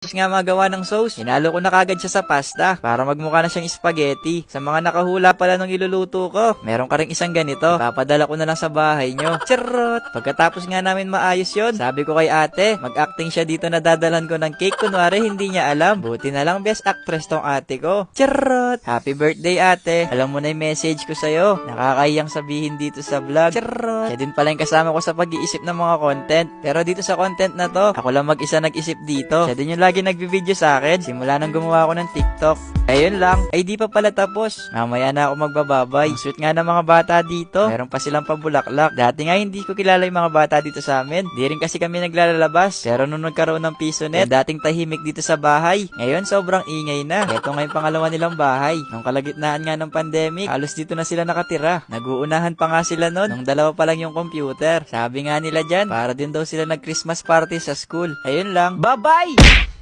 Tapos nga magawa ng sauce, hinalo ko na kagad siya sa pasta para magmukha na siyang spaghetti. Sa mga nakahula pala nung iluluto ko, meron ka rin isang ganito. Ipapadala ko na lang sa bahay nyo. Charot! Pagkatapos nga namin maayos yon, sabi ko kay ate, mag-acting siya dito na dadalan ko ng cake. Kunwari hindi niya alam. Buti na lang best actress tong ate ko. Charot! Happy birthday ate! Alam mo na yung message ko sa'yo. Nakakayang sabihin dito sa vlog. Charot! Siya din pala yung kasama ko sa pag-iisip ng mga content. Pero dito sa content na to, ako lang mag-isa nag-isip dito. Siya din yung lagi nagbi-video sa akin simula nang gumawa ako ng TikTok. Ayun lang, ay di pa pala tapos. Mamaya na ako magbababay. Ang sweet nga ng mga bata dito. Meron pa silang pabulaklak. Dati nga hindi ko kilala yung mga bata dito sa amin. Di rin kasi kami naglalabas. Pero nung nagkaroon ng piso net, dating tahimik dito sa bahay. Ngayon sobrang ingay na. Ito nga yung pangalawa nilang bahay. Nung kalagitnaan nga ng pandemic, halos dito na sila nakatira. Nag-uunahan pa nga sila nun. Nung dalawa pa lang yung computer. Sabi nga nila dyan, para din daw sila nag-Christmas party sa school. Ayun lang. Bye-bye!